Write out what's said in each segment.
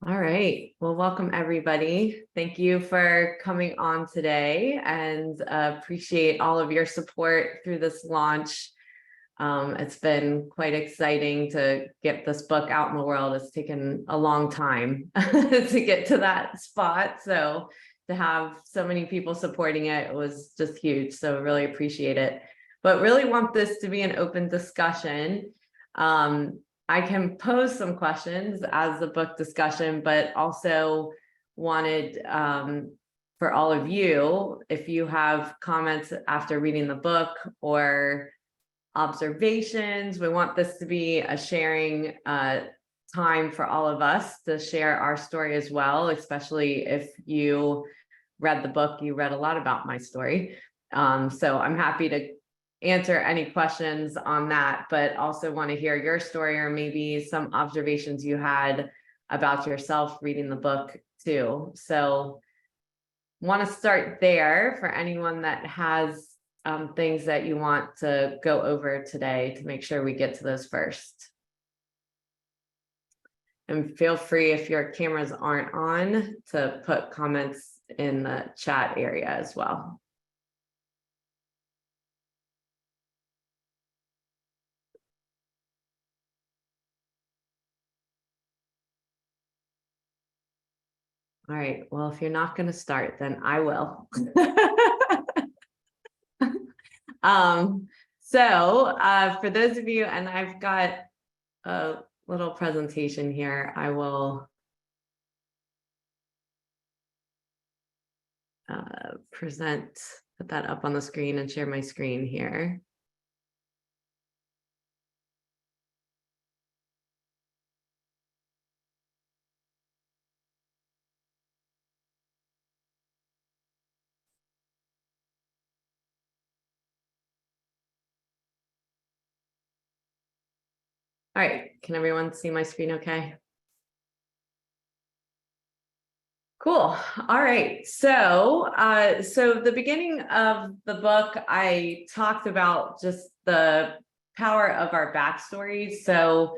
All right. Well, welcome everybody. Thank you for coming on today and appreciate all of your support through this launch. It's been quite exciting to get this book out in the world. It's taken a long time to get to that spot. So to have so many people supporting it was just huge. So really appreciate it. But really want this to be an open discussion. I can pose some questions as the book discussion, but also wanted for all of you, if you have comments after reading the book or observations, we want this to be a sharing time for all of us to share our story as well, especially if you read the book, you read a lot about my story. So I'm happy to answer any questions on that, but also want to hear your story or maybe some observations you had about yourself reading the book too. So want to start there for anyone that has things that you want to go over today to make sure we get to those first. And feel free, if your cameras aren't on, to put comments in the chat area as well. All right, well, if you're not going to start, then I will. For those of you, and I've got a little presentation here, I will put that up on the screen and share my screen here. All right, can everyone see my screen okay? Cool. All right. So the beginning of the book, I talked about just the power of our backstories. So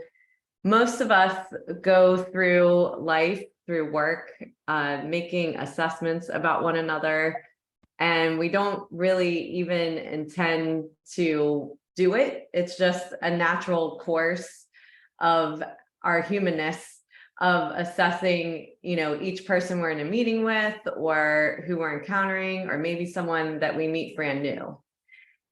most of us go through life, through work, making assessments about one another, and we don't really even intend to do it. It's just a natural course of our humanness, of assessing, each person we're in a meeting with or who we're encountering, or maybe someone that we meet brand new.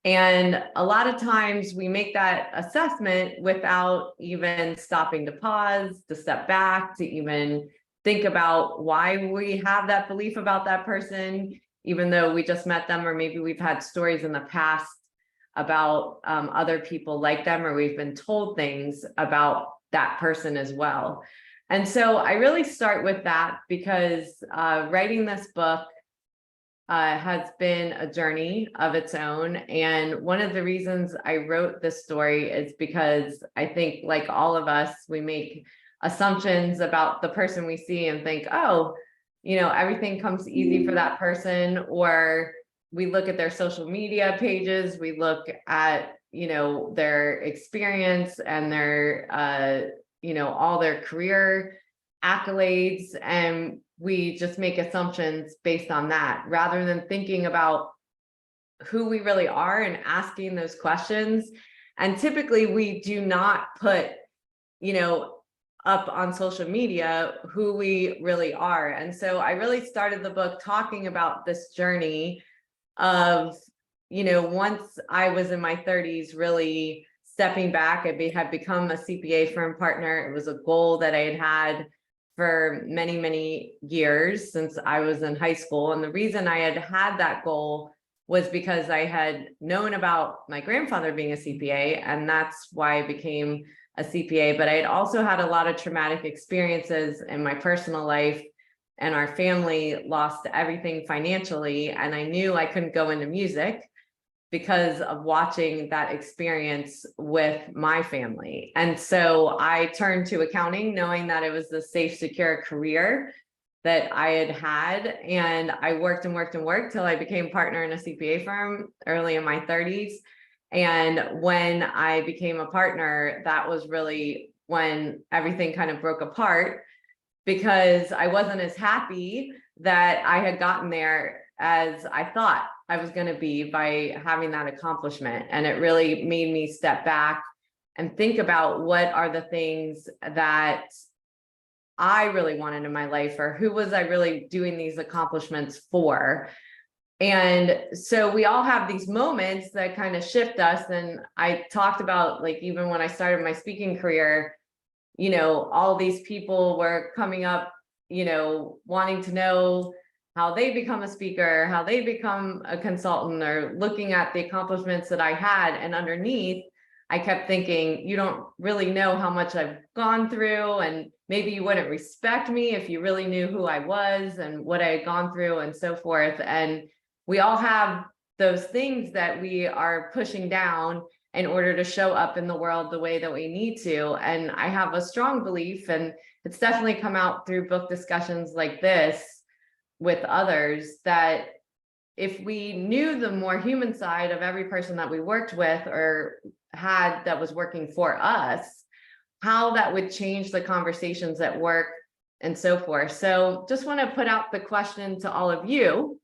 And a lot of times we make that assessment without even stopping to pause, to step back, to even think about why we have that belief about that person, even though we just met them, or maybe we've had stories in the past about other people like them, or we've been told things about that person as well. And so I really start with that because writing this book has been a journey of its own. And one of the reasons I wrote this story is because I think, like all of us, we make assumptions about the person we see and think, oh, everything comes easy for that person. Or we look at their social media pages, we look at, their experience and their, all their career accolades, and we just make assumptions based on that rather than thinking about who we really are and asking those questions. And typically we do not put, up on social media who we really are. And so I really started the book talking about this journey of, once I was in my 30s, really stepping back. I had become a CPA firm partner. It was a goal that I had for many, many years since I was in high school. And the reason I had that goal was because I had known about my grandfather being a CPA, and that's why I became a CPA. But I had also had a lot of traumatic experiences in my personal life, and our family lost everything financially. And I knew I couldn't go into music because of watching that experience with my family. And so I turned to accounting, knowing that it was the safe, secure career that I had. And I worked and worked and worked till I became partner in a CPA firm early in my 30s. And when I became a partner, that was really when everything kind of broke apart. because I wasn't as happy that I had gotten there as I thought I was going to be by having that accomplishment. And it really made me step back and think about what are the things that I really wanted in my life, or who was I really doing these accomplishments for? And so we all have these moments that kind of shift us. And I talked about, like, even when I started my speaking career, all these people were coming up, wanting to know how they become a speaker, how they become a consultant, or looking at the accomplishments that I had. And underneath, I kept thinking, you don't really know how much I've gone through, and maybe you wouldn't respect me if you really knew who I was and what I had gone through and so forth. And we all have those things that we are pushing down in order to show up in the world the way that we need to. And I have a strong belief, and it's definitely come out through book discussions like this with others, that if we knew the more human side of every person that we worked with or had that was working for us, how that would change the conversations at work and so forth. So just want to put out the question to all of you.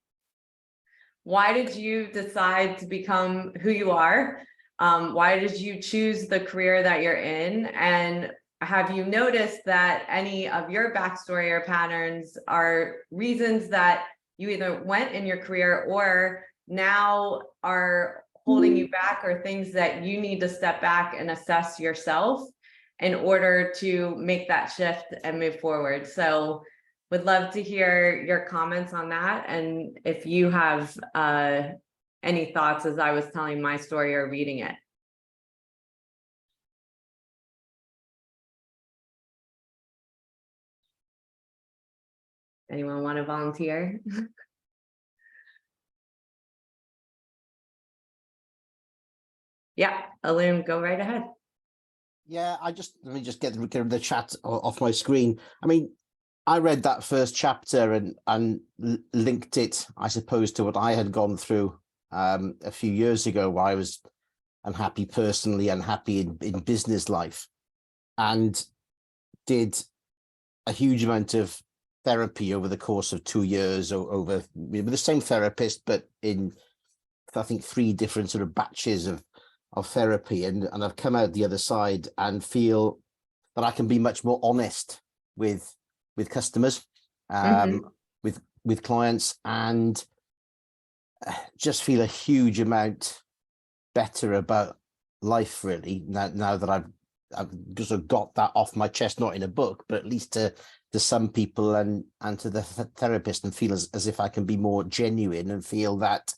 Why did you decide to become who you are? Why did you choose the career that you're in? And have you noticed that any of your backstory or patterns are reasons that you either went in your career or now are holding you back, or things that you need to step back and assess yourself in order to make that shift and move forward? So would love to hear your comments on that. And if you have any thoughts as I was telling my story or reading it. Anyone want to volunteer? Yeah, Alun, go right ahead. Yeah, let me just get the chat off my screen. I mean, I read that first chapter and linked it, I suppose, to what I had gone through a few years ago, where I was unhappy personally, unhappy in business life, and did a huge amount of therapy over the course of 2 years, over with the same therapist, but in, I think, 3 different sort of batches of therapy, and I've come out the other side and feel that I can be much more honest with customers, with clients, and just feel a huge amount better about life, really, now that I've just sort of got that off my chest, not in a book, but at least to some people and to the therapist, and feel as if I can be more genuine and feel that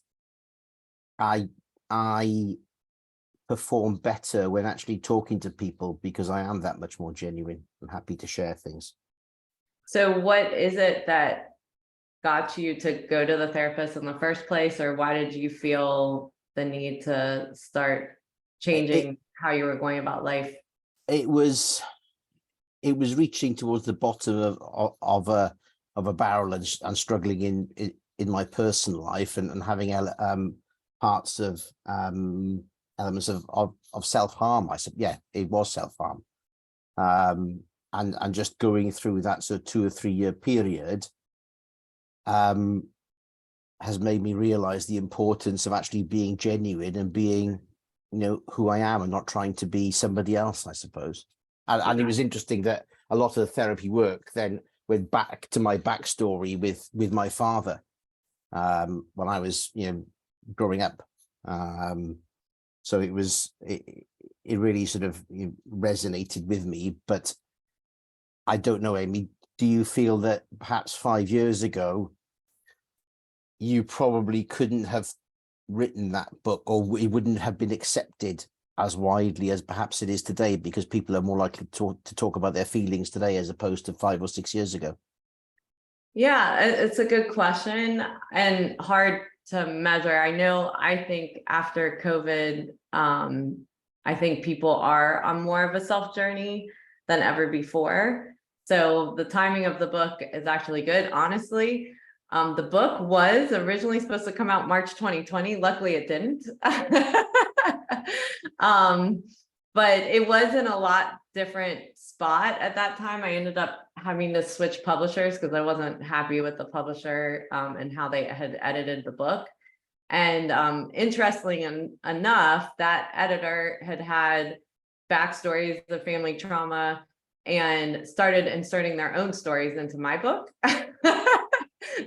I perform better when actually talking to people, because I am that much more genuine and happy to share things. So what is it that got you to go to the therapist in the first place, or why did you feel the need to start changing how you were going about life? It was reaching towards the bottom of a barrel and struggling in my personal life, and having parts of elements of self-harm. I said, yeah, it was self-harm. And just going through that sort of 2 or 3 year period has made me realize the importance of actually being genuine and being, who I am, and not trying to be somebody else, I suppose. And it was interesting that a lot of the therapy work then went back to my backstory with my father when I was, growing up. So it really sort of resonated with me. But I don't know, Amy, do you feel that perhaps 5 years ago, you probably couldn't have written that book, or it wouldn't have been accepted as widely as perhaps it is today, because people are more likely to talk about their feelings today as opposed to 5 or 6 years ago? Yeah, it's a good question and hard to measure. I think after COVID, I think people are on more of a self journey than ever before. So the timing of the book is actually good, honestly. The book was originally supposed to come out March 2020. Luckily, it didn't. But it was in a lot different spot at that time. I ended up having to switch publishers because I wasn't happy with the publisher and how they had edited the book. And interestingly enough, that editor had backstories of family trauma and started inserting their own stories into my book.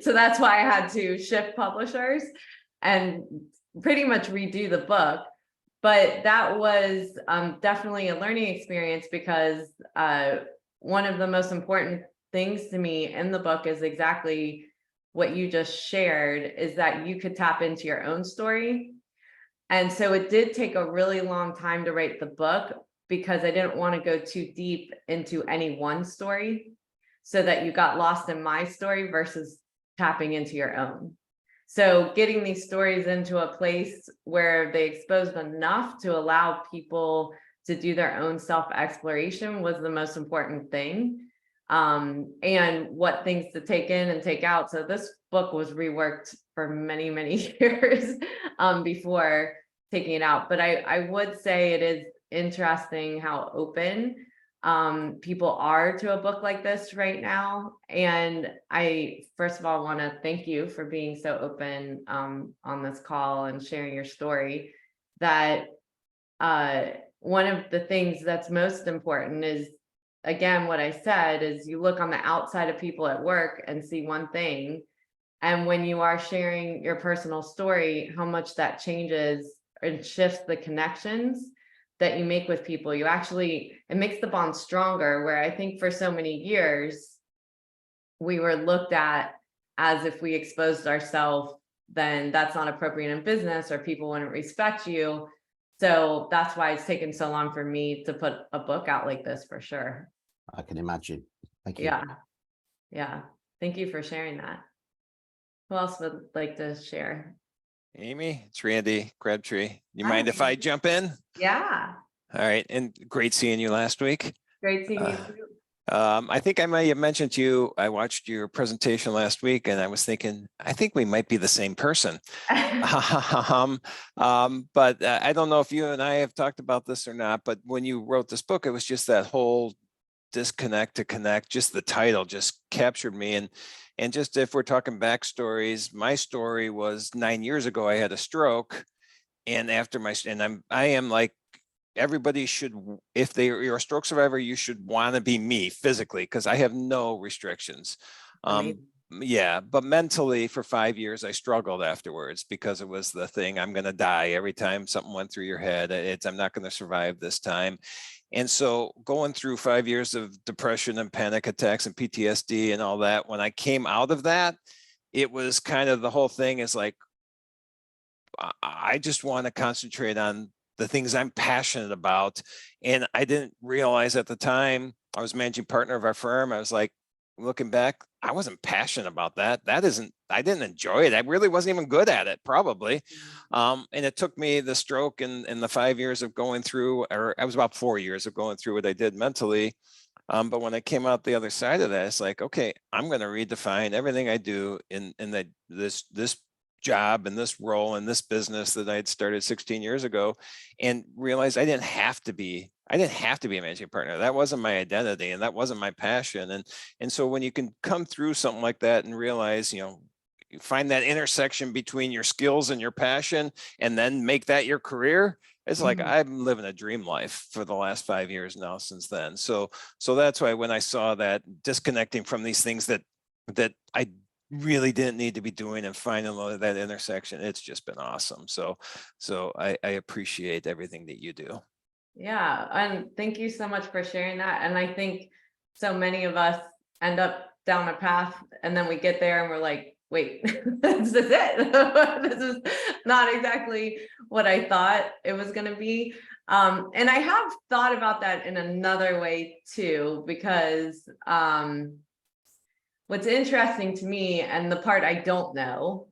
So that's why I had to shift publishers and pretty much redo the book. But that was definitely a learning experience because one of the most important things to me in the book is exactly what you just shared, is that you could tap into your own story. And so it did take a really long time to write the book because I didn't want to go too deep into any one story so that you got lost in my story versus tapping into your own. So getting these stories into a place where they exposed enough to allow people to do their own self-exploration was the most important thing. And what things to take in and take out. So this book was reworked for many, many years before taking it out. But I would say it is interesting how open people are to a book like this right now. And I, first of all, want to thank you for being so open on this call and sharing your story. That one of the things that's most important is, again, what I said is you look on the outside of people at work and see one thing. And when you are sharing your personal story, how much that changes and shifts the connections that you make with people. You actually, it makes the bond stronger, where I think for so many years, we were looked at as if we exposed ourselves, then that's not appropriate in business or people wouldn't respect you. So that's why it's taken so long for me to put a book out like this, for sure. I can imagine. Thank you. Yeah. Yeah. Thank you for sharing that. Who else would like to share? Amy, it's Randy Crabtree. You Hi, mind if I Randy. jump in? Yeah. All right. And great seeing you last week. Great seeing you too. I think I might have mentioned to you, I watched your presentation last week and I was thinking, I think we might be the same person. But I don't know if you and I have talked about this or not, but when you wrote this book, it was just that whole disconnect to connect, just the title just captured me. And just if we're talking backstories, my story was 9 years ago, I had a stroke. And after I am like, everybody should, if you're a stroke survivor, you should want to be me physically, because I have no restrictions. Amazing. Yeah, but mentally for 5 years, I struggled afterwards because it was the thing, I'm going to die every time something went through your head. I'm not going to survive this time. And so going through 5 years of depression and panic attacks and PTSD and all that, when I came out of that, it was kind of the whole thing is like, I just want to concentrate on the things I'm passionate about. And I didn't realize at the time, I was managing partner of our firm. I was like, looking back, I wasn't passionate about that. I didn't enjoy it. I really wasn't even good at it, probably. And it took me the stroke and the 5 years of going through, or I was about 4 years of going through what I did mentally. But when I came out the other side of that, it's like, okay, I'm going to redefine everything I do in this job and this role in this business that I had started 16 years ago, and realized I didn't have to be a managing partner. That wasn't my identity and that wasn't my passion. And so when you can come through something like that and realize, you find that intersection between your skills and your passion and then make that your career, it's like I'm living a dream life for the last 5 years now since then. So that's why when I saw that disconnecting from these things that I really didn't need to be doing and finding that intersection, it's just been awesome. So I appreciate everything that you do. Yeah, and thank you so much for sharing that. And I think so many of us end up down a path and then we get there and we're like, wait, this is it. This is not exactly what I thought it was going to be. And I have thought about that in another way too, because what's interesting to me, and the part I don't know,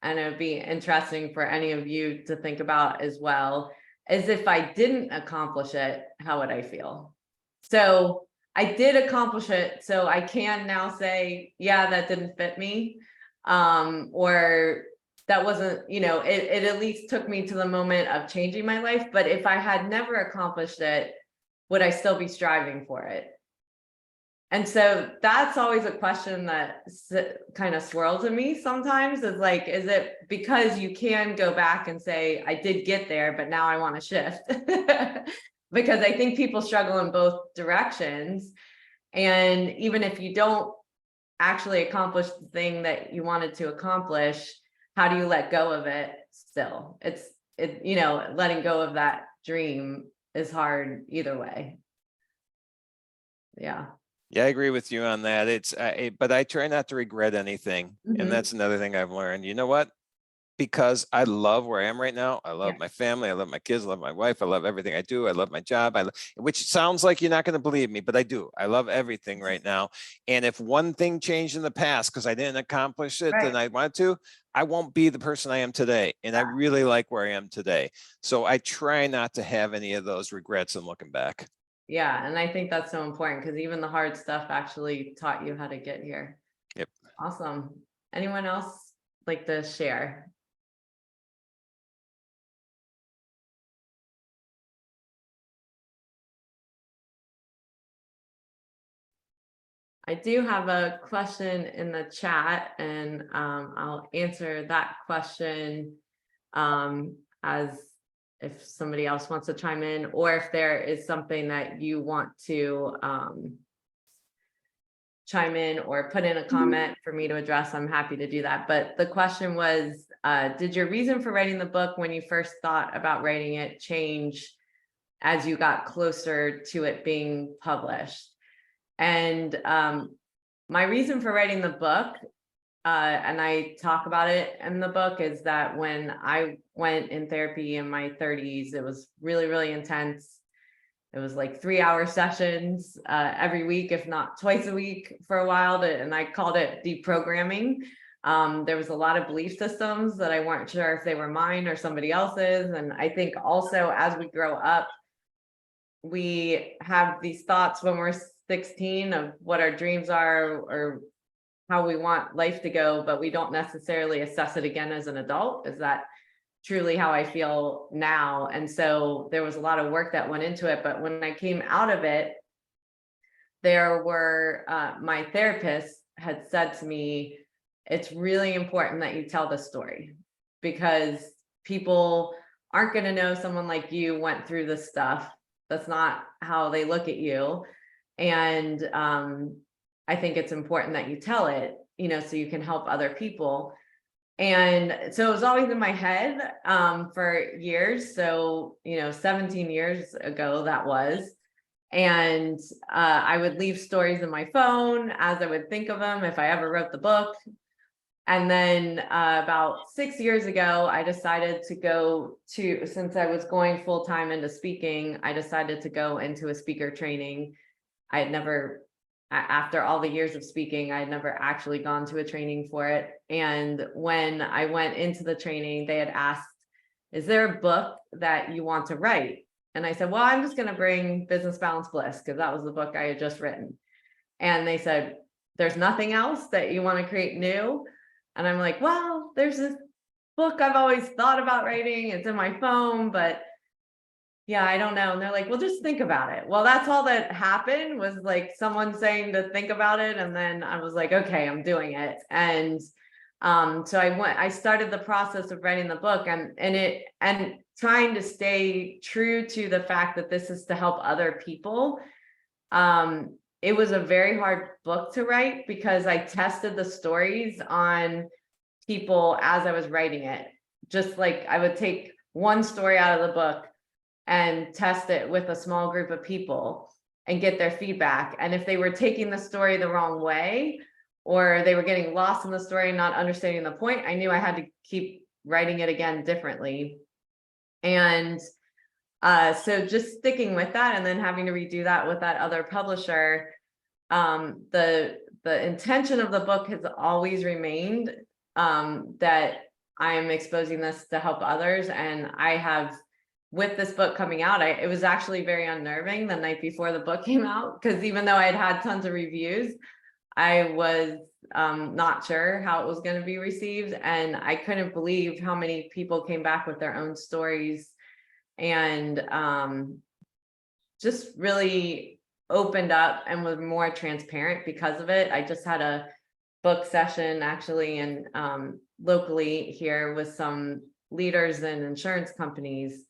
and it would be interesting for any of you to think about as well, is if I didn't accomplish it, how would I feel? So I did accomplish it. So I can now say, yeah, that didn't fit me. Or that wasn't, it at least took me to the moment of changing my life. But if I had never accomplished it, would I still be striving for it? And so that's always a question that kind of swirls in me sometimes, is like, is it because you can go back and say, I did get there, but now I want to shift? Because I think people struggle in both directions. And even if you don't actually accomplish the thing that you wanted to accomplish, how do you let go of it still? You know, letting go of that dream is hard either way. Yeah. Yeah, I agree with you on that. But I try not to regret anything. Mhm. And that's another thing I've learned. You know what? Because I love where I am right now. I love Yeah. my family. I love my kids. I love my wife. I love everything I do. I love my job. Which sounds like you're not going to believe me, but I do. I love everything right now. And if one thing changed in the past because I didn't accomplish it, then I wanted to, I won't be the person I am today. And I really like where I am today. So I try not to have any of those regrets and looking back. Yeah, and I think that's so important, because even the hard stuff actually taught you how to get here. Yep. Awesome. Anyone else like to share? I do have a question in the chat, and I'll answer that question as if somebody else wants to chime in, or if there is something that you want to chime in or put in a comment for me to address, I'm happy to do that. But the question was, did your reason for writing the book when you first thought about writing it change as you got closer to it being published? And my reason for writing the book, and I talk about it in the book, is that when I went in therapy in my 30s, it was really, really intense. It was like 3-hour sessions every week, if not twice a week for a while, and I called it deprogramming. There was a lot of belief systems that I weren't sure if they were mine or somebody else's. And I think also as we grow up, we have these thoughts when we're 16 of what our dreams are or how we want life to go, but we don't necessarily assess it again as an adult. Is that truly how I feel now? And so there was a lot of work that went into it. But when I came out of it, there were my therapist had said to me, it's really important that you tell the story, because people aren't going to know someone like you went through this stuff. That's not how they look at you. And I think it's important that you tell it, you know, so you can help other people. And so it was always in my head for years. So, you know, 17 years ago that was. And I would leave stories in my phone as I would think of them if I ever wrote the book. And then about 6 years ago, I decided to go to, since I was going full time into speaking, I decided to go into a speaker training. I had never, after all the years of speaking, I had never actually gone to a training for it. And when I went into the training, they had asked, is there a book that you want to write? And I said, well, I'm just going to bring Business Balance Bliss, because that was the book I had just written. And they said, there's nothing else that you want to create new? And I'm like, well, there's this book I've always thought about writing. It's in my phone, but yeah, I don't know. And they're like, well, just think about it. Well, that's all that happened, was like someone saying to think about it. And then I was like, okay, I'm doing it. And so I started the process of writing the book, and trying to stay true to the fact that this is to help other people. It was a very hard book to write, because I tested the stories on people as I was writing it. Just like I would take one story out of the book and test it with a small group of people and get their feedback. And if they were taking the story the wrong way, or they were getting lost in the story and not understanding the point, I knew I had to keep writing it again differently. And so just sticking with that, and then having to redo that with that other publisher. The intention of the book has always remained that I am exposing this to help others. And I have, with this book coming out, it was actually very unnerving the night before the book came out, because even though I had had tons of reviews, I was not sure how it was going to be received. And I couldn't believe how many people came back with their own stories, and just really opened up and was more transparent because of it. I just had a book session actually in locally here with some leaders in insurance companies.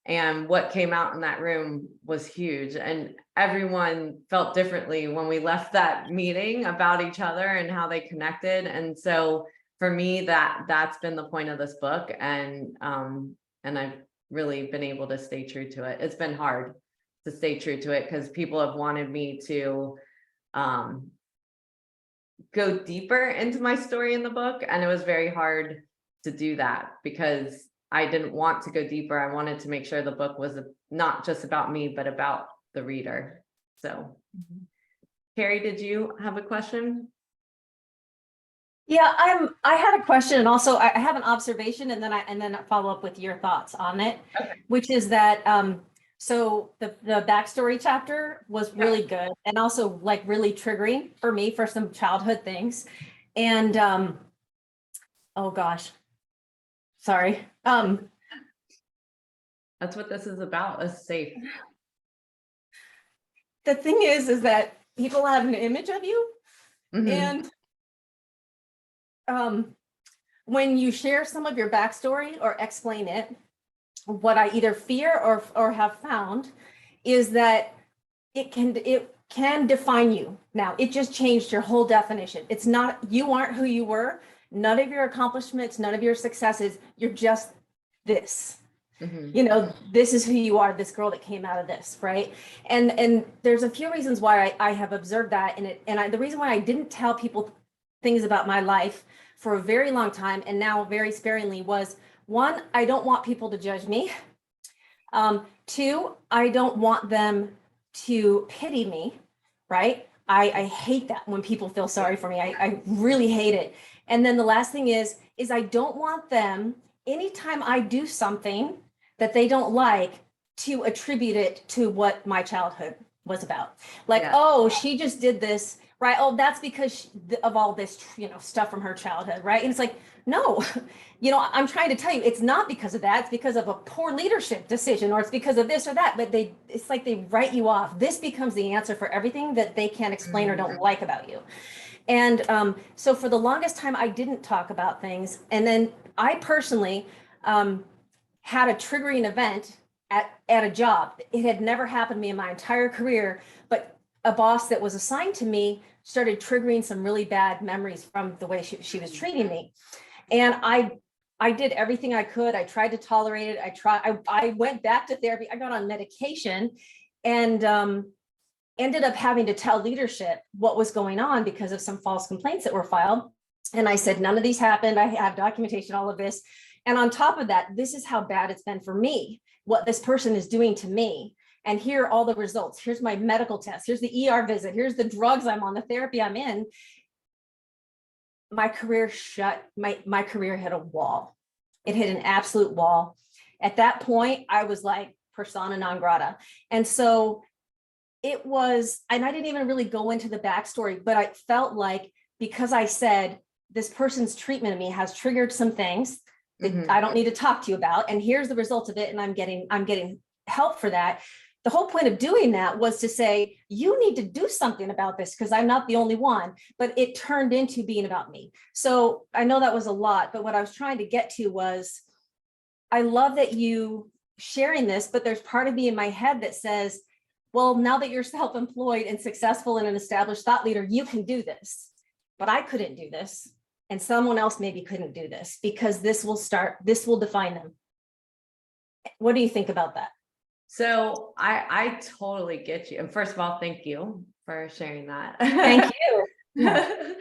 And what came out in that room was huge. And everyone felt differently when we left that meeting about each other and how they connected. And so for me, that's been the point of this book. And I've really been able to stay true to it. It's been hard to stay true to it because people have wanted me to go deeper into my story in the book. And it was very hard to do that because I didn't want to go deeper. I wanted to make sure the book was not just about me, but about the reader. So, Carrie, did you have a question? Yeah, I had a question, and also I have an observation, and then I follow up with your thoughts on it, Okay. which is that so the backstory chapter was really good and also like really triggering for me for some childhood things. And oh gosh, sorry. That's what this is about, is safe. The thing is that people have an image of you, Mhm. and when you share some of your backstory or explain it, what I either fear or have found is that it can define you. Now, it just changed your whole definition. It's not, you aren't who you were, none of your accomplishments, none of your successes, you're just this. Mhm. You know, this is who you are, this girl that came out of this, right? And there's a few reasons why I have observed that, the reason why I didn't tell people things about my life for a very long time, and now very sparingly, was one, I don't want people to judge me. Two, I don't want them to pity me, right? I hate that when people feel sorry for me. I really hate it. And then the last thing is I don't want them, anytime I do something that they don't like, to attribute it to what my childhood was about. Like, Yeah. oh, she just did this, right? Oh, that's because of all this, stuff from her childhood, right? And it's like, no, I'm trying to tell you, it's not because of that. It's because of a poor leadership decision, or it's because of this or that. But it's like they write you off. This becomes the answer for everything that they can't explain or don't like about you. And so for the longest time, I didn't talk about things. And then I personally had a triggering event at a job. It had never happened to me in my entire career, but a boss that was assigned to me started triggering some really bad memories from the way she was treating me. And I did everything I could. I tried to tolerate it. I went back to therapy. I got on medication and ended up having to tell leadership what was going on because of some false complaints that were filed. And I said, none of these happened. I have documentation, all of this. And on top of that, this is how bad it's been for me, what this person is doing to me. And here are all the results. Here's my medical test. Here's the ER visit. Here's the drugs I'm on, the therapy I'm in. My career shut, my career hit a wall. It hit an absolute wall. At that point, I was like persona non grata. And so it was, and I didn't even really go into the backstory, but I felt like because I said this person's treatment of me has triggered some things that I don't need to talk to you about, and here's the results of it, and I'm getting help for that. The whole point of doing that was to say, you need to do something about this because I'm not the only one, but it turned into being about me. So I know that was a lot, but what I was trying to get to was, I love that you sharing this, but there's part of me in my head that says, well, now that you're self-employed and successful and an established thought leader, you can do this, but I couldn't do this. And someone else maybe couldn't do this because this will define them. What do you think about that? So I totally get you. And first of all, thank you for sharing that. Thank you.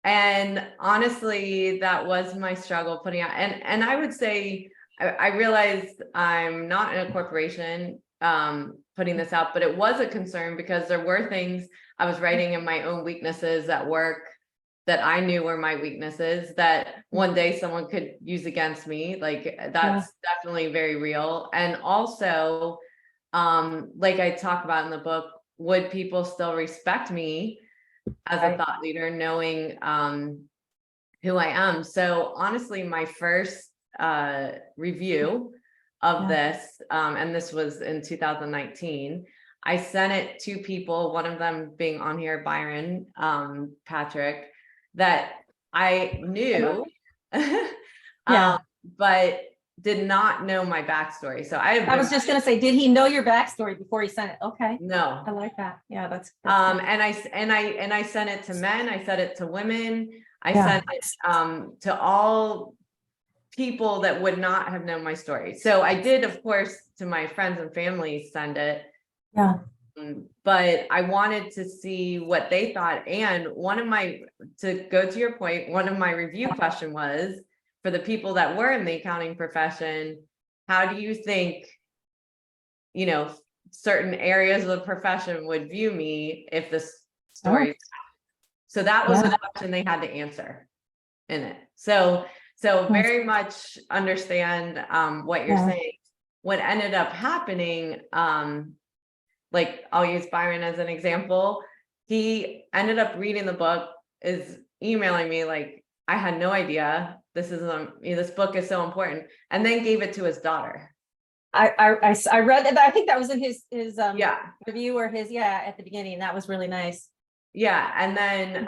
And honestly, that was my struggle putting out. And I would say, I realized I'm not in a corporation putting this out, but it was a concern because there were things I was writing in my own weaknesses at work that I knew were my weaknesses that one day someone could use against me. Like that's definitely very real. And also, like I talk about in the book, would people still respect me as a thought leader, knowing who I am? So honestly, my first review of this, and this was in 2019, I sent it to people, one of them being on here, Byron, Patrick, that I knew, Yeah. but did not know my backstory. So I have I was just gonna say, did he know your backstory before he sent it? Okay, no. I like that. Yeah, that's And I sent it to men, I sent it to women, I Yeah. sent it to all people that would not have known my story. So I did, of course, to my friends and family send it. Yeah. But I wanted to see what they thought. And to go to your point, one of my review question was for the people that were in the accounting profession, how do you think, certain areas of the profession would view me if this story. So that was a question they had to answer in it. So very much understand what you're saying. What ended up happening, like I'll use Byron as an example. He ended up reading the book, is emailing me like, I had no idea this book is so important, and then gave it to his daughter. I read that. I think that was in his Yeah. review or his at the beginning. That was really nice. Yeah, and then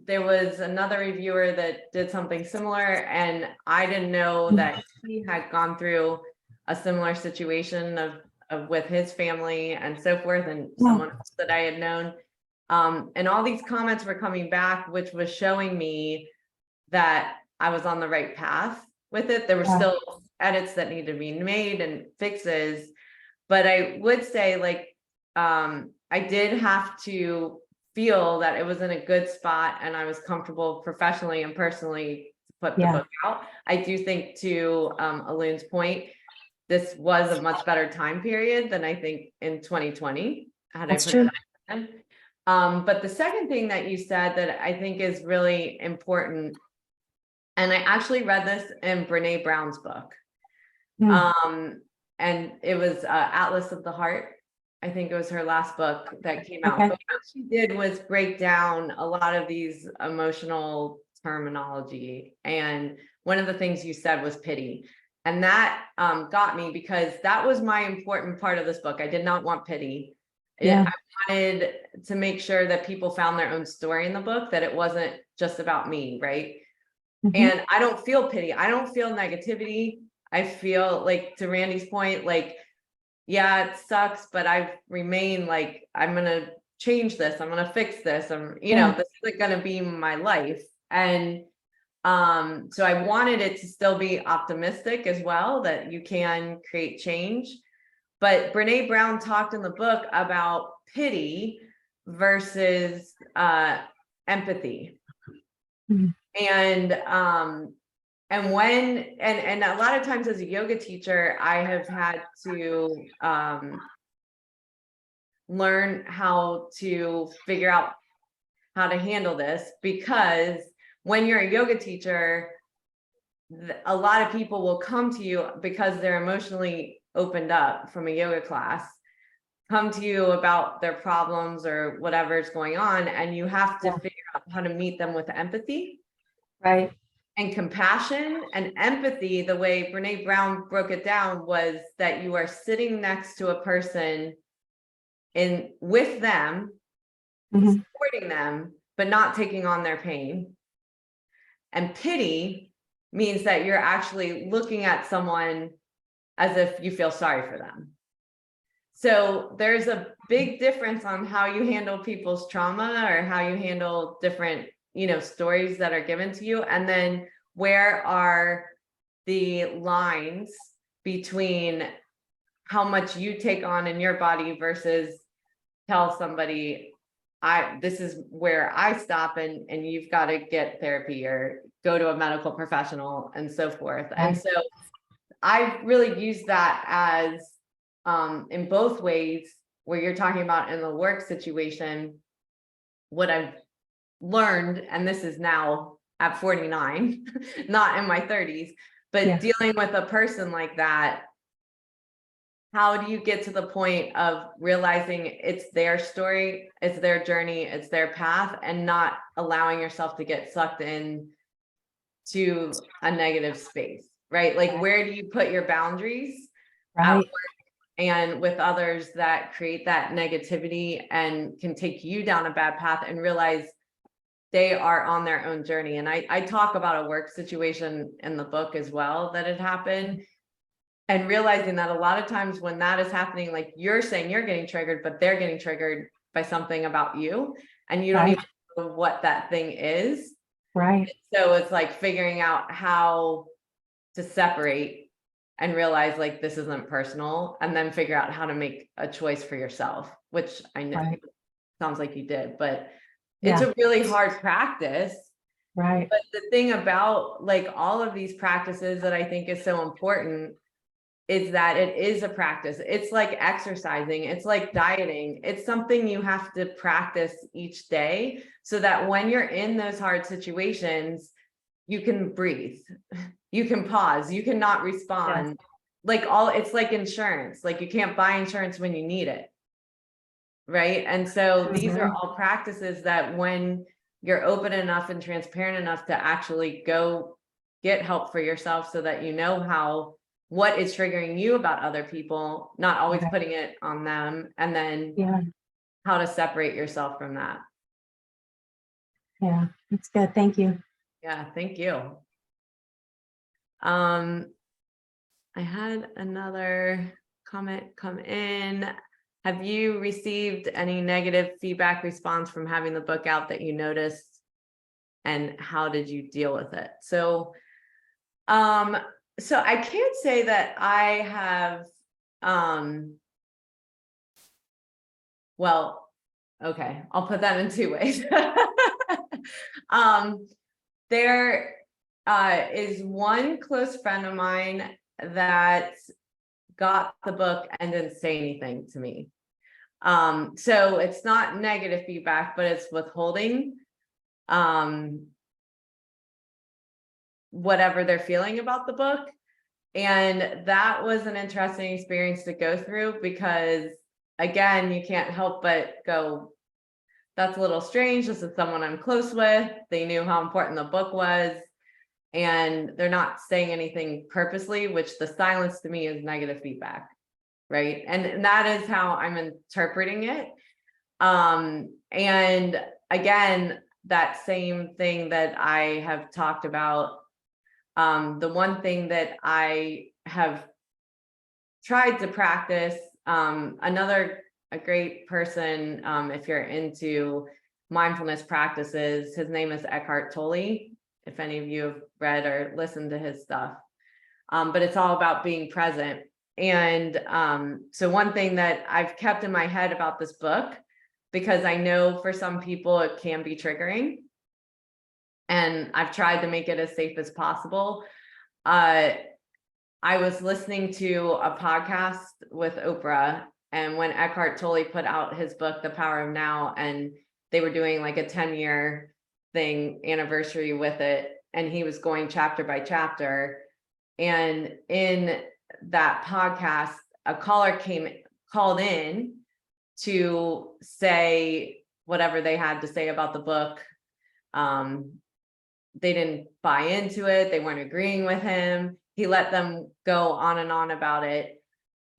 there was another reviewer that did something similar, and I didn't know that he had gone through a similar situation of with his family and so forth, and someone else that I had known. And all these comments were coming back, which was showing me that I was on the right path with it. There were still edits that needed to be made and fixes, but I would say, like, I did have to feel that it was in a good spot and I was comfortable professionally and personally to put the book out. I do think, to Alun's point, this was a much better time period than I think in 2020. That's true. But the second thing that you said that I think is really important, and I actually read this in Brene Brown's book. And it was Atlas of the Heart. I think it was her last book that came out. But what she did was break down a lot of these emotional terminology. And one of the things you said was pity. And that got me, because that was my important part of this book. I did not want pity. I wanted to make sure that people found their own story in the book, that it wasn't just about me, right? And I don't feel pity. I don't feel negativity. I feel like, to Randy's point, like, yeah, it sucks, but I've remained like, I'm going to change this. I'm going to fix this. This isn't going to be my life. And so I wanted it to still be optimistic as well, that you can create change. But Brene Brown talked in the book about pity versus empathy. And when a lot of times as a yoga teacher, I have had to learn how to figure out how to handle this, because when you're a yoga teacher, a lot of people will come to you because they're emotionally opened up from a yoga class, come to you about their problems or whatever is going on, and you have to figure out how to meet them with empathy. Right. And compassion and empathy. The way Brene Brown broke it down was that you are sitting next to a person with them, supporting them, but not taking on their pain. And pity means that you're actually looking at someone as if you feel sorry for them. So there's a big difference on how you handle people's trauma, or how you handle different stories that are given to you. And then where are the lines between how much you take on in your body versus tell somebody, this is where I stop, and you've got to get therapy or go to a medical professional and so forth. And so I really use that as in both ways, where you're talking about in the work situation, what I've learned, and this is now at 49, not in my 30s, but dealing with a person like that, how do you get to the point of realizing it's their story, it's their journey, it's their path, and not allowing yourself to get sucked in to a negative space, right? Like, where do you put your boundaries at work and with others that create that negativity and can take you down a bad path, and realize they are on their own journey. And I talk about a work situation in the book as well that had happened, and realizing that a lot of times when that is happening, like you're saying, you're getting triggered, but they're getting triggered by something about you, and you don't Right. even know what that thing is. Right. So it's like figuring out how to separate and realize like this isn't personal, and then figure out how to make a choice for yourself, which I know Right. sounds like you did, but it's Yeah. a really hard practice. Right. But the thing about like all of these practices that I think is so important is that it is a practice. It's like exercising, it's like dieting. It's something you have to practice each day, so that when you're in those hard situations, you can breathe, you can pause, you cannot respond. Like it's like insurance, like you can't buy insurance when you need it. Right. And so these are all practices that when you're open enough and transparent enough to actually go get help for yourself, so that you know what is triggering you about other people, not always Okay. putting it on them, and then Yeah. how to separate yourself from that. Yeah. That's good. Thank you. Yeah, thank you. I had another comment come in. Have you received any negative feedback response from having the book out that you noticed, and how did you deal with it? So I can't say that I have, well, okay, I'll put that in two ways. There is one close friend of mine that got the book and didn't say anything to me. So it's not negative feedback, but it's withholding whatever they're feeling about the book. And that was an interesting experience to go through, because again, you can't help but go, that's a little strange. This is someone I'm close with. They knew how important the book was, and they're not saying anything purposely, which the silence to me is negative feedback. Right. And that is how I'm interpreting it. And again, that same thing that I have talked about, the one thing that I have tried to practice, a great person, if you're into mindfulness practices, his name is Eckhart Tolle, if any of you have read or listened to his stuff. But it's all about being present. And so one thing that I've kept in my head about this book, because I know for some people it can be triggering, and I've tried to make it as safe as possible. I was listening to a podcast with Oprah, and when Eckhart Tolle put out his book, The Power of Now, and they were doing like a 10-year thing anniversary with it, and he was going chapter by chapter. And in that podcast, a caller called in to say whatever they had to say about the book. They didn't buy into it. They weren't agreeing with him. He let them go on and on about it.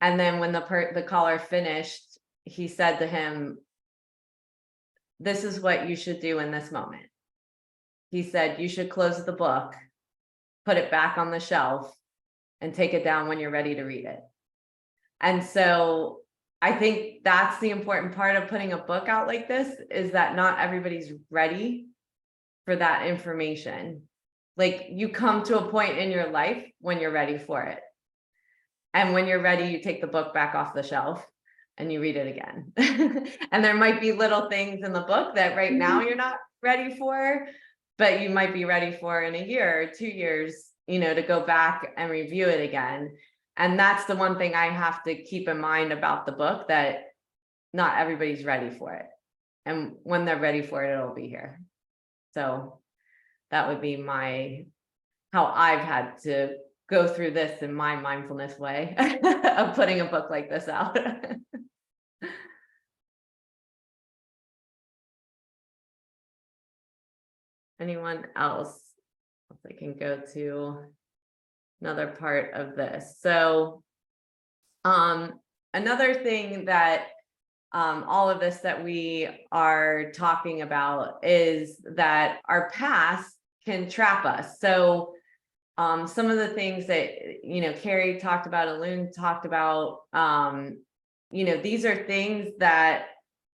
And then when the caller finished, he said to him, "This is what you should do in this moment." He said, "You should close the book, put it back on the shelf, and take it down when you're ready to read it." And so I think that's the important part of putting a book out like this, is that not everybody's ready for that information. Like, you come to a point in your life when you're ready for it. And when you're ready, you take the book back off the shelf and you read it again. And there might be little things in the book that right now you're not ready for, but you might be ready for in a year or 2 years, to go back and review it again. And that's the one thing I have to keep in mind about the book, that not everybody's ready for it. And when they're ready for it, it'll be here. So that would be how I've had to go through this in my mindfulness way of putting a book like this out. Anyone else? If I can go to another part of this. So, another thing that all of this that we are talking about is that our past can trap us. So some of the things that, Carrie talked about, Alun talked about, these are things that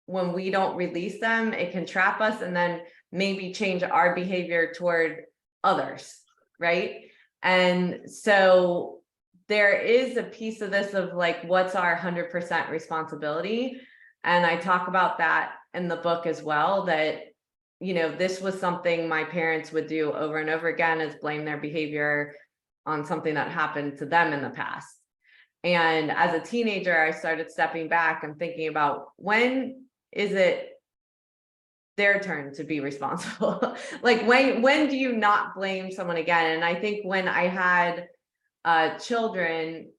when we don't release them, it can trap us and then maybe change our behavior toward others, right? And so there is a piece of this of like, what's our 100% responsibility? And I talk about that in the book as well, that, this was something my parents would do over and over again, is blame their behavior on something that happened to them in the past. And as a teenager, I started stepping back and thinking about, when is it their turn to be responsible? Like, when do you not blame someone again? And I think when I had children,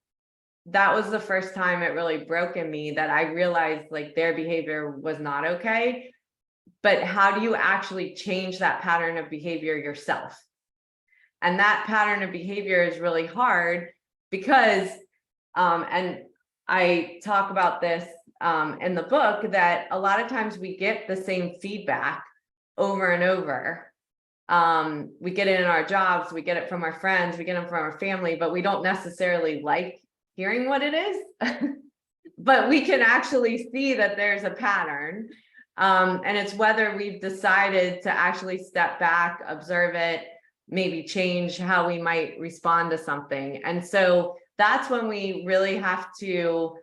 that was the first time it really broke in me, that I realized like their behavior was not okay. But how do you actually change that pattern of behavior yourself? And that pattern of behavior is really hard because, and I talk about this in the book, that a lot of times we get the same feedback over and over. We get it in our jobs, we get it from our friends, we get it from our family, but we don't necessarily like hearing what it is. But we can actually see that there's a pattern. And it's whether we've decided to actually step back, observe it, maybe change how we might respond to something. And so that's when we really have to,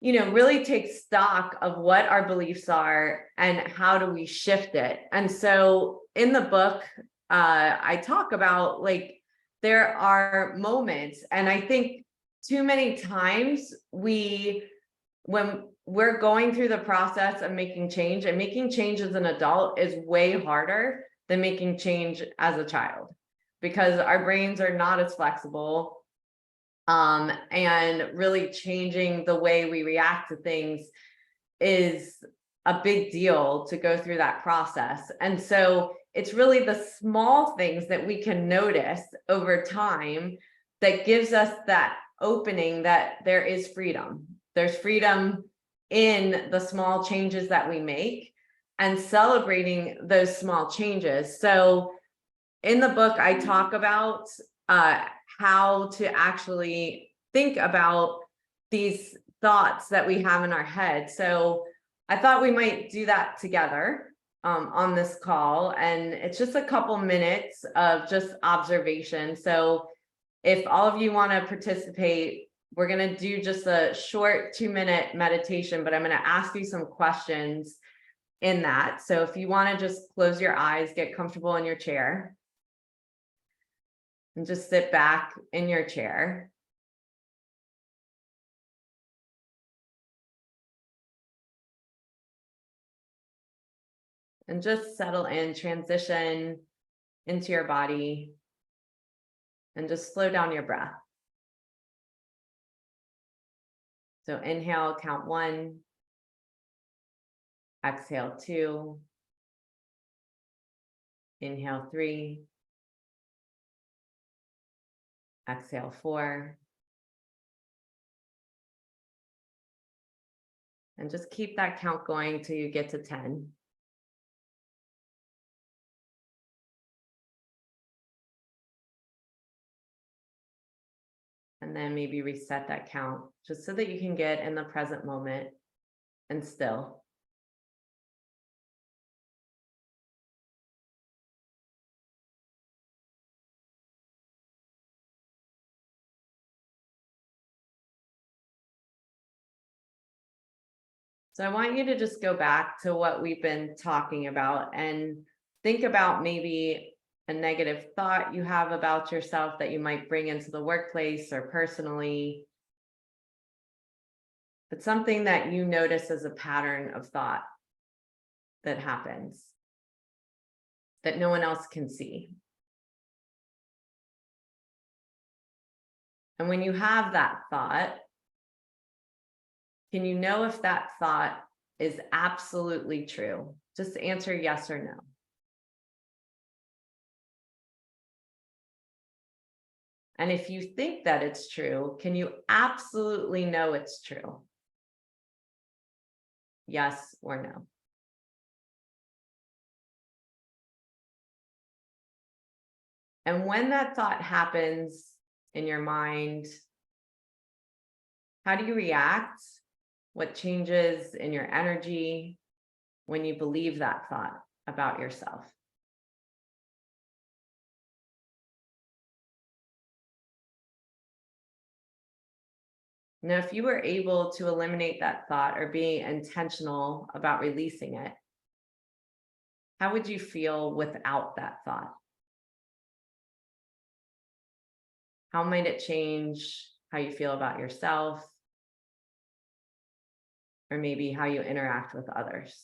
really take stock of what our beliefs are and how do we shift it. And so in the book, I talk about like, there are moments, and I think too many times when we're going through the process of making change, and making change as an adult is way harder than making change as a child, because our brains are not as flexible. And really changing the way we react to things is a big deal to go through that process. And so it's really the small things that we can notice over time that gives us that opening, that there is freedom. There's freedom in the small changes that we make and celebrating those small changes. So in the book, I talk about how to actually think about these thoughts that we have in our head. So I thought we might do that together on this call. And it's just a couple minutes of just observation. So if all of you want to participate, we're going to do just a short 2-minute meditation, but I'm going to ask you some questions in that. So if you want to just close your eyes, get comfortable in your chair, and just sit back in your chair. And just settle in, transition into your body, and just slow down your breath. So inhale, count 1. Exhale 2. Inhale 3. Exhale 4. And just keep that count going till you get to 10. And then maybe reset that count just so that you can get in the present moment and still. So I want you to just go back to what we've been talking about and think about maybe a negative thought you have about yourself that you might bring into the workplace or personally, but something that you notice as a pattern of thought that happens that no one else can see. And when you have that thought, can you know if that thought is absolutely true? Just answer yes or no. And if you think that it's true, can you absolutely know it's true? Yes or no? And when that thought happens in your mind, how do you react? What changes in your energy when you believe that thought about yourself? Now, if you were able to eliminate that thought or be intentional about releasing it, how would you feel without that thought? How might it change how you feel about yourself? Or maybe how you interact with others?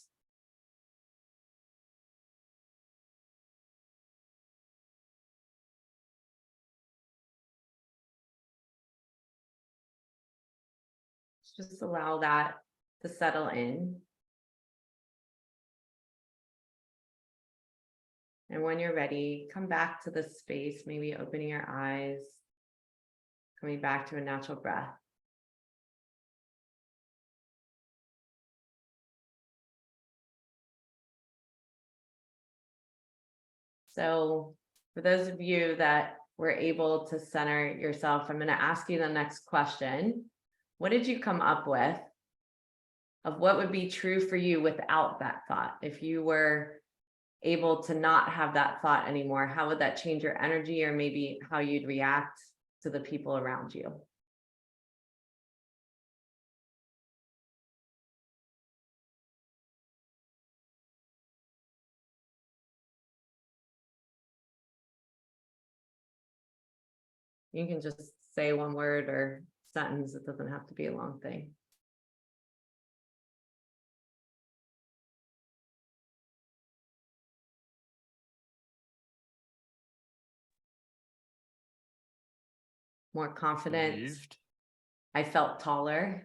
Just allow that to settle in. And when you're ready, come back to the space, maybe opening your eyes, coming back to a natural breath. So for those of you that were able to center yourself, I'm going to ask you the next question. What did you come up with of what would be true for you without that thought? If you were able to not have that thought anymore, how would that change your energy or maybe how you'd react to the people around you? You can just say one word or sentence. It doesn't have to be a long thing. More confident. Relieved. I felt taller.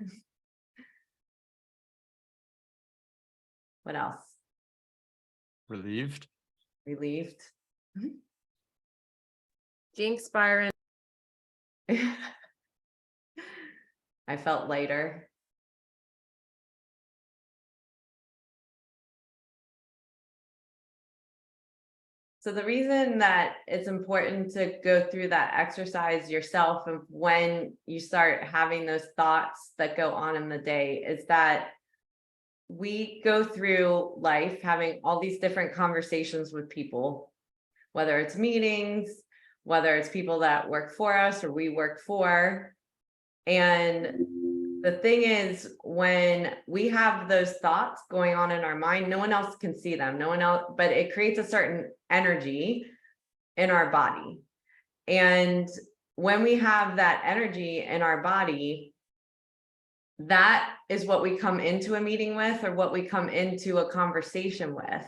What else? Relieved. Relieved. Jinx, Byron. I felt lighter. So the reason that it's important to go through that exercise yourself of when you start having those thoughts that go on in the day is that we go through life having all these different conversations with people, whether it's meetings, whether it's people that work for us or we work for. And the thing is, when we have those thoughts going on in our mind, no one else can see them, no one else, but it creates a certain energy in our body. And when we have that energy in our body, that is what we come into a meeting with or what we come into a conversation with.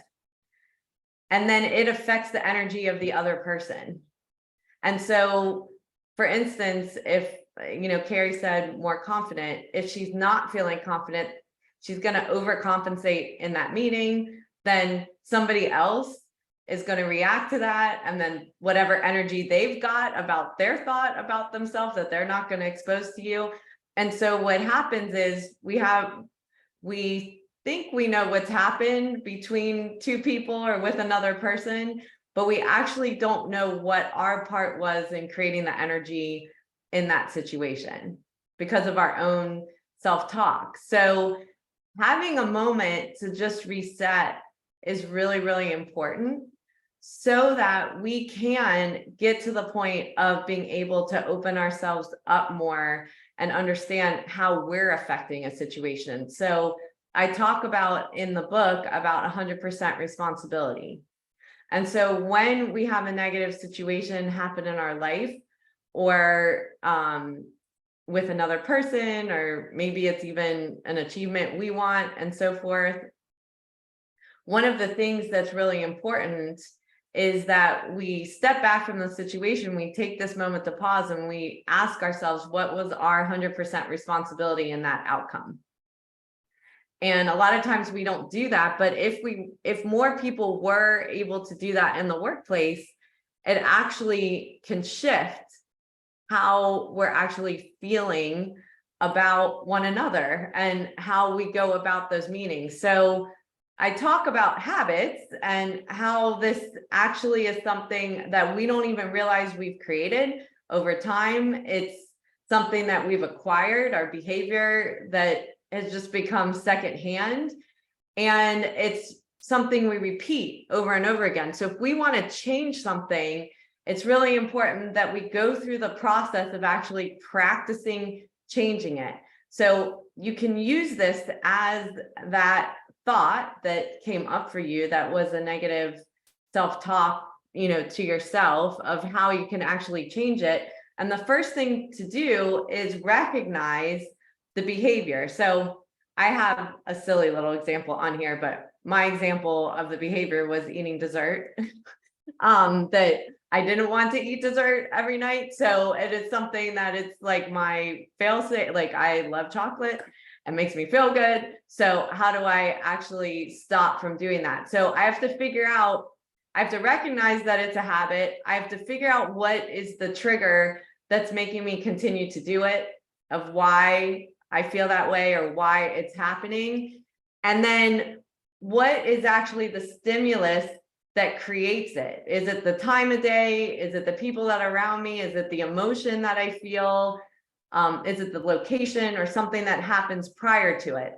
And then it affects the energy of the other person. And so, for instance, if Carrie said more confident, if she's not feeling confident, she's going to overcompensate in that meeting, then somebody else is going to react to that. And then whatever energy they've got about their thought about themselves that they're not going to expose to you. And so what happens is we think we know what's happened between two people or with another person, but we actually don't know what our part was in creating the energy in that situation because of our own self-talk. So having a moment to just reset is really, really important so that we can get to the point of being able to open ourselves up more and understand how we're affecting a situation. So I talk about in the book about 100% responsibility. And so when we have a negative situation happen in our life, or with another person, or maybe it's even an achievement we want and so forth, one of the things that's really important is that we step back from the situation, we take this moment to pause and we ask ourselves, what was our 100% responsibility in that outcome? And a lot of times we don't do that, but if more people were able to do that in the workplace, it actually can shift how we're actually feeling about one another and how we go about those meetings. So I talk about habits and how this actually is something that we don't even realize we've created over time. It's something that we've acquired, our behavior that has just become secondhand. And it's something we repeat over and over again. So if we want to change something, it's really important that we go through the process of actually practicing changing it. So you can use this as that thought that came up for you that was a negative self-talk, to yourself, of how you can actually change it. And the first thing to do is recognize the behavior. So I have a silly little example on here, but my example of the behavior was eating dessert. That I didn't want to eat dessert every night. So it is something that it's like my fail-safe. Like, I love chocolate. It makes me feel good. So how do I actually stop from doing that? So I have to recognize that it's a habit. I have to figure out what is the trigger that's making me continue to do it, of why I feel that way or why it's happening. And then what is actually the stimulus that creates it? Is it the time of day? Is it the people that are around me? Is it the emotion that I feel? Is it the location or something that happens prior to it?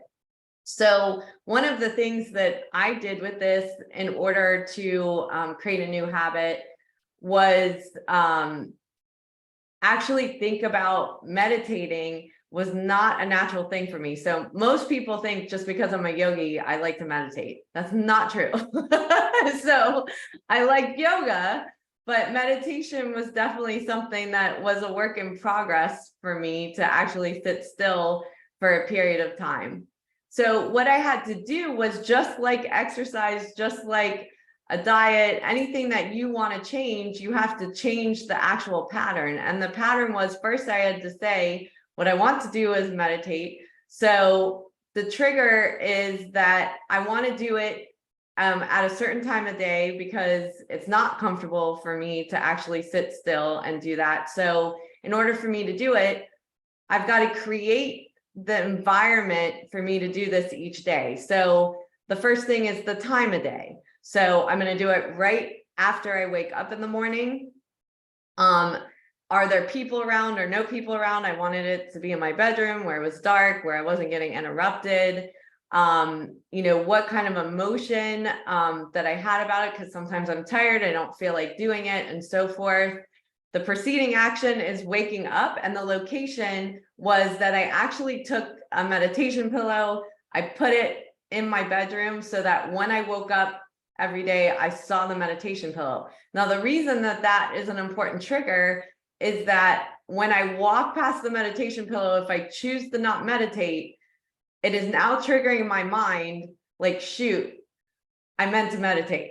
So one of the things that I did with this in order to create a new habit was actually think about meditating was not a natural thing for me. So most people think just because I'm a yogi, I like to meditate. That's not true. So I like yoga, but meditation was definitely something that was a work in progress for me to actually sit still for a period of time. So what I had to do was, just like exercise, just like a diet, anything that you want to change, you have to change the actual pattern. And the pattern was, first I had to say, what I want to do is meditate. So the trigger is that I want to do it at a certain time of day because it's not comfortable for me to actually sit still and do that. So in order for me to do it, I've got to create the environment for me to do this each day. So the first thing is the time of day. So I'm going to do it right after I wake up in the morning. Are there people around or no people around? I wanted it to be in my bedroom where it was dark, where I wasn't getting interrupted. What kind of emotion that I had about it, because sometimes I'm tired, I don't feel like doing it, and so forth. The preceding action is waking up, and the location was that I actually took a meditation pillow. I put it in my bedroom so that when I woke up every day, I saw the meditation pillow. Now, the reason that that is an important trigger is that when I walk past the meditation pillow, if I choose to not meditate, it is now triggering in my mind, like, shoot, I meant to meditate.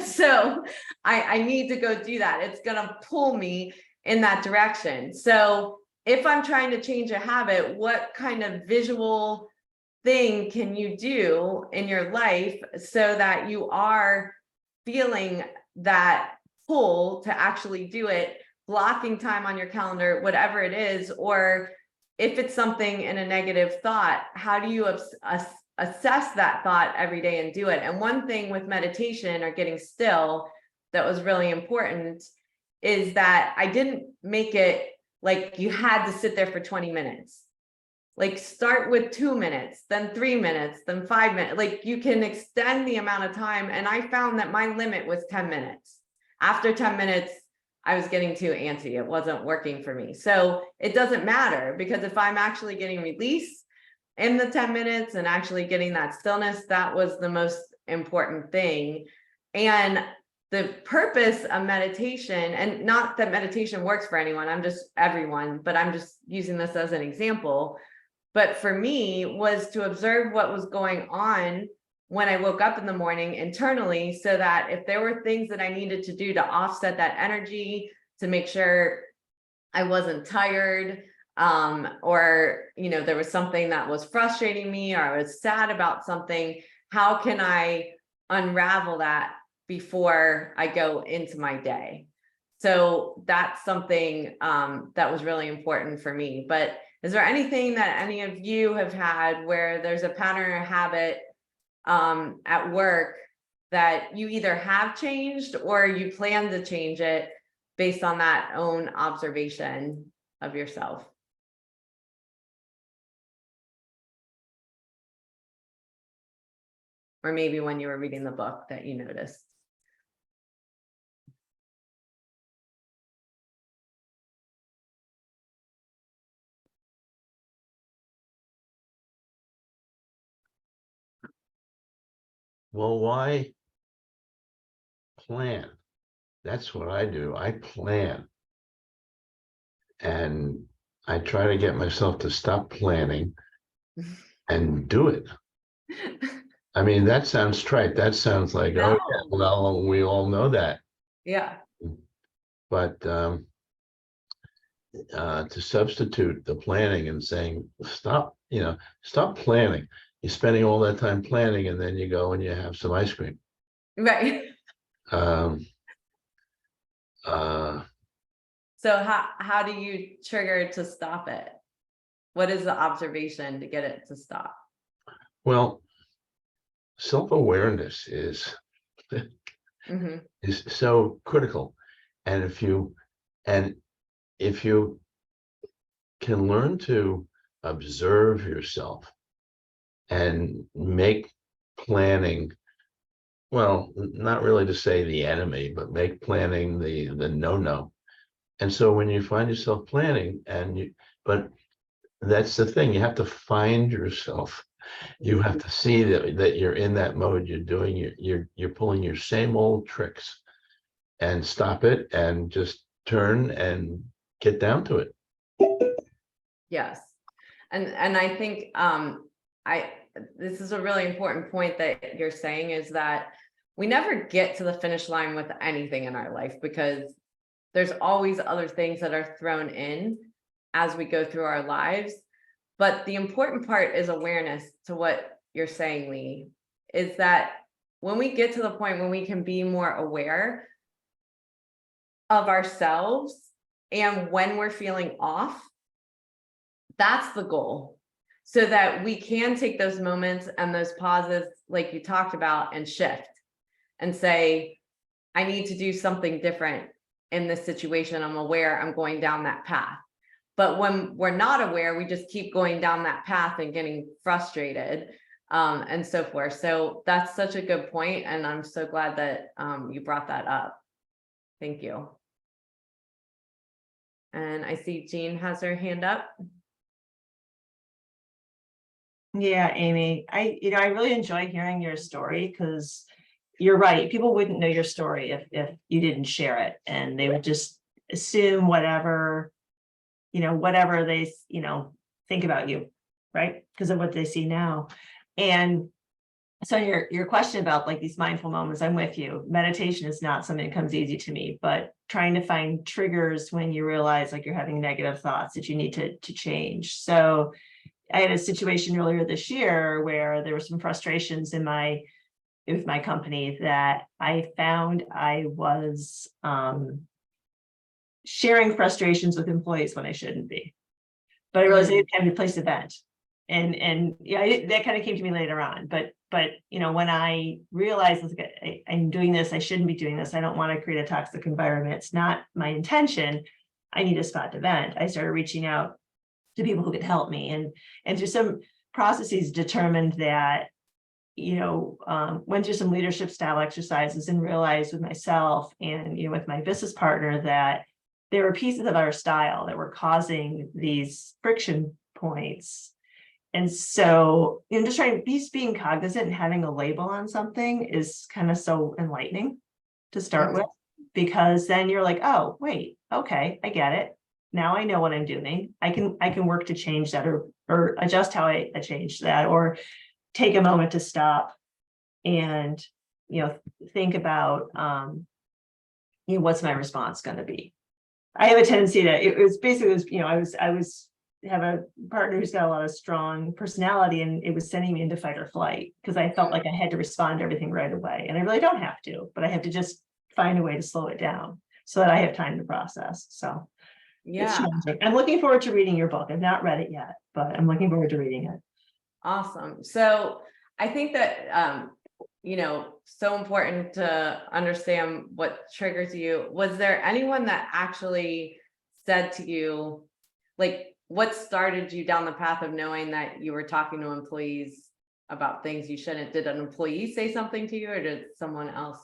So I need to go do that. It's going to pull me in that direction. So if I'm trying to change a habit, what kind of visual thing can you do in your life so that you are feeling that pull to actually do it, blocking time on your calendar, whatever it is? Or if it's something in a negative thought, how do you assess that thought every day and do it? And one thing with meditation or getting still that was really important is that I didn't make it like you had to sit there for 20 minutes. Like, start with 2 minutes, then 3 minutes, then 5 minutes. Like, you can extend the amount of time. And I found that my limit was 10 minutes. After 10 minutes, I was getting too antsy. It wasn't working for me. So it doesn't matter, because if I'm actually getting release in the 10 minutes and actually getting that stillness, that was the most important thing. And the purpose of meditation, and not that meditation works for anyone, everyone, but I'm just using this as an example. But for me, was to observe what was going on when I woke up in the morning internally, so that if there were things that I needed to do to offset that energy, to make sure I wasn't tired, or, there was something that was frustrating me, or I was sad about something, how can I unravel that before I go into my day? So that's something that was really important for me. But is there anything that any of you have had where there's a pattern or habit at work that you either have changed or you plan to change it based on that own observation of yourself? Or maybe when you were reading the book that you noticed. Well, why plan? That's what I do. I plan. And I try to get myself to stop planning and do it. I mean, that sounds trite. That sounds like, oh, yeah, No. well, we all know that. Yeah, But to substitute the planning and saying, stop, stop planning. You're spending all that time planning and then you go and you have some ice cream. right. Um, So how do you trigger to stop it? What is the observation to get it to stop? well, self-awareness is Mhm. is so critical. And if you can learn to observe yourself and make planning, well, not really to say the enemy, but make planning the no. And so when you find yourself planning but that's the thing, you have to find yourself. You have to see that you're in that mode, you're pulling your same old tricks, and stop it and just turn and get down to it. Yes. And I think this is a really important point that you're saying, is that we never get to the finish line with anything in our life, because there's always other things that are thrown in as we go through our lives. But the important part is awareness to what you're saying, Lee, is that when we get to the point when we can be more aware of ourselves and when we're feeling off, that's the goal. So that we can take those moments and those pauses, like you talked about, and shift and say, I need to do something different in this situation. I'm aware I'm going down that path. But when we're not aware, we just keep going down that path and getting frustrated and so forth. So that's such a good point, and I'm so glad that you brought that up. Thank you. And I see Jean has her hand up. Yeah, Amy, I really enjoy hearing your story, because you're right. People wouldn't know your story if you didn't share it, and they would just assume whatever they, think about you, right? Because of what they see now. And so your question about like these mindful moments, I'm with you. Meditation is not something that comes easy to me, but trying to find triggers when you realize like you're having negative thoughts that you need to change. So I had a situation earlier this year where there were some frustrations with my company that I found I was sharing frustrations with employees when I shouldn't be. But I realized it can be a place to vent. And yeah, that kind of came to me later on. But when I realized I'm doing this, I shouldn't be doing this. I don't want to create a toxic environment. It's not my intention. I need a spot to vent. I started reaching out to people who could help me, and through some processes determined that, went through some leadership style exercises and realized with myself and with my business partner that there were pieces of our style that were causing these friction points. And so, just being cognizant and having a label on something is kind of so enlightening to start with, because then you're like, oh, wait, okay, I get it. Now I know what I'm doing. I can work to change that or adjust how I change that, or take a moment to stop and, think about, what's my response going to be? I have a tendency to, I have a partner who's got a lot of strong personality, and it was sending me into fight or flight because I felt like I had to respond to everything right away. And I really don't have to, but I have to just find a way to slow it down. so that I have time to process. So it's Yeah, challenging. I'm looking forward to reading your book. I've not read it yet, but I'm looking forward to reading it. awesome. So I think that, so important to understand what triggers you. Was there anyone that actually said to you, like, what started you down the path of knowing that you were talking to employees about things you shouldn't? Did an employee say something to you, or did someone else?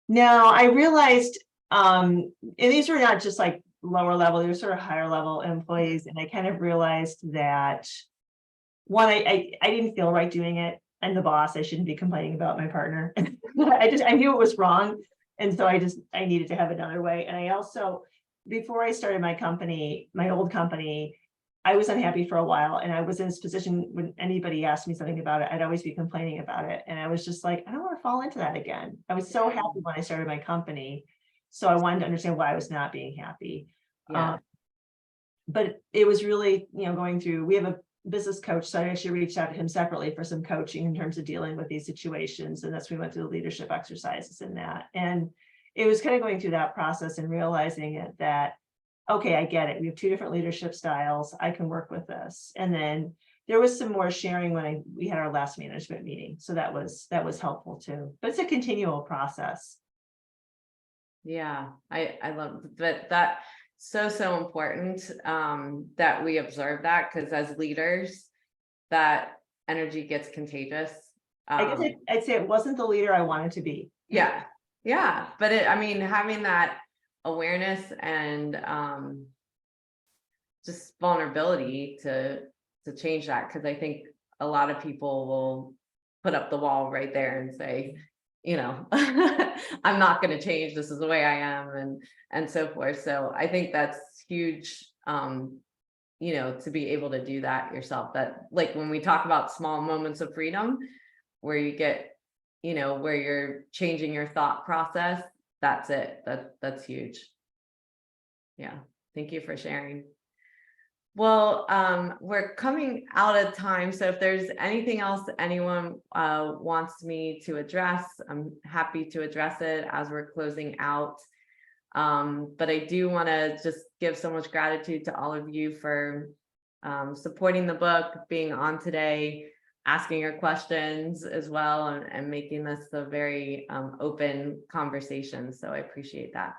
No, I realized, and these were not just like lower level, they were sort of higher level employees. And I kind of realized that one, I didn't feel right doing it. I'm the boss, I shouldn't be complaining about my partner. I knew it was wrong. And so I needed to have it another way. And I also, before I started my company, my old company, I was unhappy for a while, and I was in this position when anybody asked me something about it, I'd always be complaining about it. And I was just like, I don't want to fall into that again. I was so happy when I started my company. So I wanted to understand why I was not being happy. Yeah. But it was really, going through, we have a business coach, so I actually reached out to him separately for some coaching in terms of dealing with these situations. And that's, we went through the leadership exercises in that. And it was kind of going through that process and realizing it that, okay, I get it. We have two different leadership styles. I can work with this. And then there was some more sharing when we had our last management meeting. So that was helpful too. But it's a continual process. Yeah, I love that. So important that we observe that, because as leaders, that energy gets contagious. I guess I'd say it wasn't the leader I wanted to be. Yeah, but having that awareness and just vulnerability to change that, because I think a lot of people will put up the wall right there and say, I'm not going to change, this is the way I am, and so forth. So I think that's huge, to be able to do that yourself. That, like, when we talk about small moments of freedom where you get, where you're changing your thought process, that's it. That's huge. Yeah, thank you for sharing. Well, we're coming out of time, so if there's anything else anyone wants me to address, I'm happy to address it as we're closing out. But I do want to just give so much gratitude to all of you for supporting the book, being on today, asking your questions as well, and making this a very open conversation. So I appreciate that.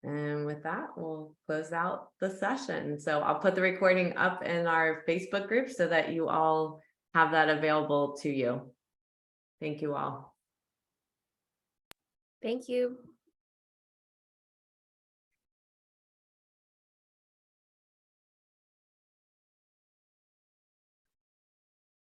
And with that, we'll close out the session. So I'll put the recording up in our Facebook group so that you all have that available to you. Thank you all. Thank you.